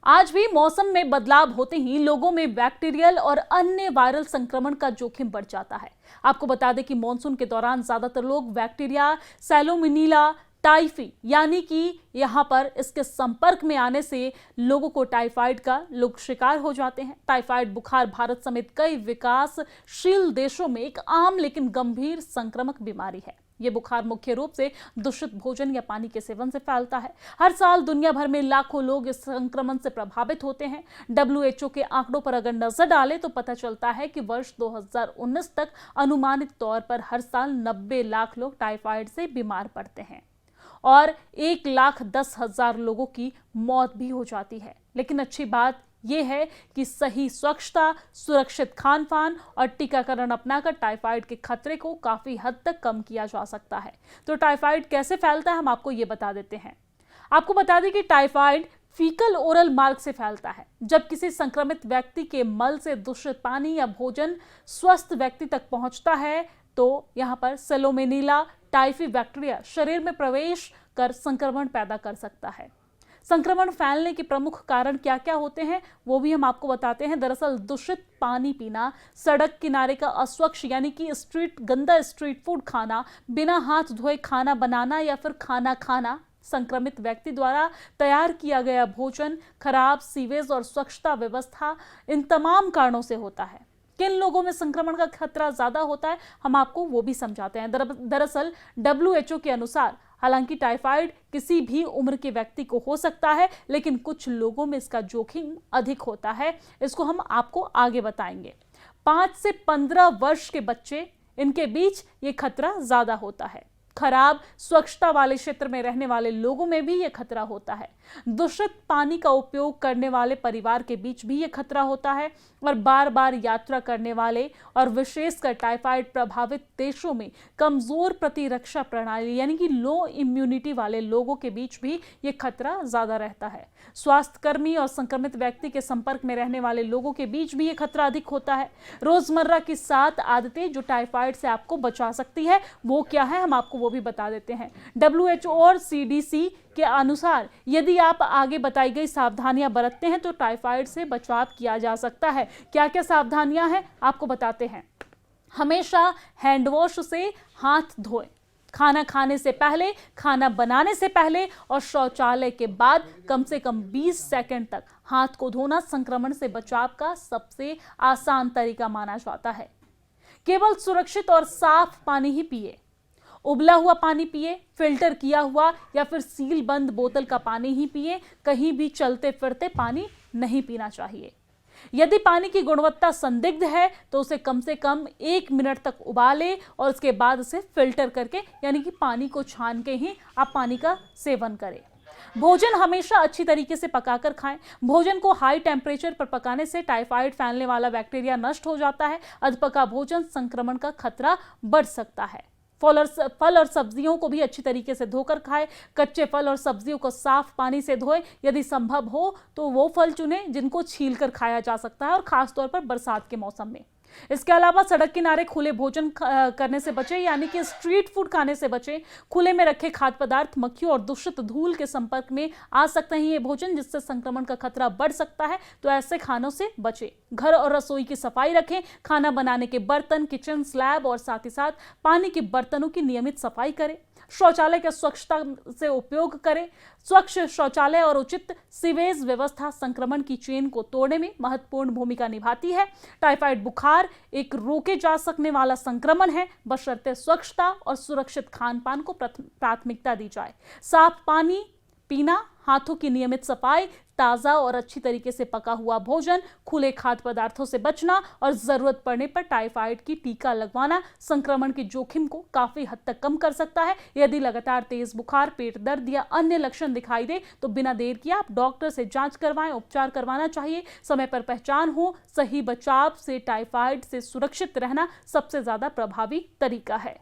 आज भी मौसम में बदलाव होते ही लोगों में बैक्टीरियल और अन्य वायरल संक्रमण का जोखिम बढ़ जाता है। आपको बता दें कि मानसून के दौरान ज्यादातर लोग बैक्टीरिया सैलोमोनेला टाइफी यानी कि यहाँ पर इसके संपर्क में आने से लोगों को टाइफाइड का लोग शिकार हो जाते हैं। टाइफाइड बुखार भारत समेत कई विकासशील देशों में एक आम लेकिन गंभीर संक्रामक बीमारी है। ये बुखार मुख्य रूप से दूषित भोजन या पानी के सेवन से फैलता है। हर साल दुनिया भर में लाखों लोग इस संक्रमण से प्रभावित होते हैं। WHO के आंकड़ों पर अगर नजर डालें तो पता चलता है कि वर्ष 2019 तक अनुमानित तौर पर हर साल 90 लाख लोग टाइफाइड से बीमार पड़ते हैं और 1,10,000 लोगों की मौत भी हो जाती है। लेकिन अच्छी बात यह है कि सही स्वच्छता, सुरक्षित खान पान और टीकाकरण अपनाकर टाइफाइड के खतरे को काफी हद तक कम किया जा सकता है। तो टाइफाइड कैसे फैलता है, हम आपको ये बता देते हैं। आपको बता दें कि टाइफाइड फीकल ओरल मार्ग से फैलता है। जब किसी संक्रमित व्यक्ति के मल से दूषित पानी या भोजन स्वस्थ व्यक्ति तक पहुंचता है तो यहाँ पर सैलोमोनेला टाइफी बैक्टीरिया शरीर में प्रवेश कर संक्रमण पैदा कर सकता है। संक्रमण फैलने के प्रमुख कारण क्या क्या होते हैं वो भी हम आपको बताते हैं। दरअसल दूषित पानी पीना, सड़क किनारे का अस्वच्छ यानी कि गंदा स्ट्रीट फूड खाना, बिना हाथ धोए खाना बनाना या फिर खाना खाना, संक्रमित व्यक्ति द्वारा तैयार किया गया भोजन, खराब सीवेज और स्वच्छता व्यवस्था, इन तमाम कारणों से होता है। किन लोगों में संक्रमण का खतरा ज्यादा होता है हम आपको वो भी समझाते हैं। दरअसल WHO के अनुसार हालांकि टाइफाइड किसी भी उम्र के व्यक्ति को हो सकता है, लेकिन कुछ लोगों में इसका जोखिम अधिक होता है। इसको हम आपको आगे बताएंगे। 5 से 15 वर्ष के बच्चे, इनके बीच ये खतरा ज्यादा होता है। खराब स्वच्छता वाले क्षेत्र में रहने वाले लोगों में भी यह खतरा होता है। दूषित पानी का उपयोग करने वाले परिवार के बीच भी यह खतरा होता है और बार बार यात्रा करने वाले और विशेषकर टाइफाइड प्रभावित देशों में कमजोर प्रतिरक्षा प्रणाली यानी कि लो इम्यूनिटी वाले लोगों के बीच भी यह खतरा ज्यादा रहता है। स्वास्थ्य कर्मी और संक्रमित व्यक्ति के संपर्क में रहने वाले लोगों के बीच भी यह खतरा अधिक होता है। रोजमर्रा की 7 आदतें जो टाइफाइड से आपको बचा सकती है वो क्या है, हम आपको वो भी बता देते हैं। WHO और CDC के अनुसार यदि आप आगे बताई गई सावधानियां बरतते हैं तो टाइफाइड से बचाव किया जा सकता है। क्या क्या सावधानियां हैं आपको बताते हैं। हमेशा हैंड वॉश से हाथ धोएं। खाना खाने से पहले, खाना बनाने से पहले और शौचालय के बाद कम से कम 20 सेकंड तक हाथ को धोना संक्रमण से बचाव का सबसे आसान तरीका माना जाता है। केवल सुरक्षित और साफ पानी ही पिए। उबला हुआ पानी पिए, फिल्टर किया हुआ या फिर सील बंद बोतल का पानी ही पिए। कहीं भी चलते फिरते पानी नहीं पीना चाहिए। यदि पानी की गुणवत्ता संदिग्ध है तो उसे कम से कम 1 मिनट तक उबालें और उसके बाद उसे फिल्टर करके यानी कि पानी को छान के ही आप पानी का सेवन करें। भोजन हमेशा अच्छी तरीके से पकाकर खाएं। भोजन को हाई टेम्परेचर पर पकाने से टाइफाइड फैलने वाला बैक्टीरिया नष्ट हो जाता है। अधपका भोजन संक्रमण का खतरा बढ़ सकता है। फल और सब्जियों को भी अच्छी तरीके से धोकर खाएं। कच्चे फल और सब्जियों को साफ पानी से धोएं। यदि संभव हो तो वो फल चुनें जिनको छीलकर खाया जा सकता है और खासतौर पर बरसात के मौसम में। इसके अलावा सड़क किनारे खुले भोजन करने से बचें यानी कि स्ट्रीट फूड खाने से बचें। खुले में रखे खाद्य पदार्थ मक्खियों और दूषित धूल के संपर्क में आ सकते हैं ये भोजन, जिससे संक्रमण का खतरा बढ़ सकता है। तो ऐसे खानों से बचें। घर और रसोई की सफाई रखें। खाना बनाने के बर्तन, किचन स्लैब और साथ ही साथ पानी के बर्तनों की नियमित सफाई करें। शौचालय का स्वच्छता से उपयोग करें। स्वच्छ शौचालय और उचित सीवेज व्यवस्था संक्रमण की चेन को तोड़ने में महत्वपूर्ण भूमिका निभाती है। टाइफाइड बुखार एक रोके जा सकने वाला संक्रमण है, बशर्ते स्वच्छता और सुरक्षित खान पान को प्राथमिकता दी जाए। साफ पानी पीना, हाथों की नियमित सफाई, ताज़ा और अच्छी तरीके से पका हुआ भोजन, खुले खाद्य पदार्थों से बचना और जरूरत पड़ने पर टाइफाइड की टीका लगवाना संक्रमण के जोखिम को काफी हद तक कम कर सकता है। यदि लगातार तेज बुखार, पेट दर्द या अन्य लक्षण दिखाई दे तो बिना देर किए आप डॉक्टर से जांच करवाएं। उपचार करवाना चाहिए। समय पर पहचान हो। सही बचाव से टाइफाइड से सुरक्षित रहना सबसे ज्यादा प्रभावी तरीका है।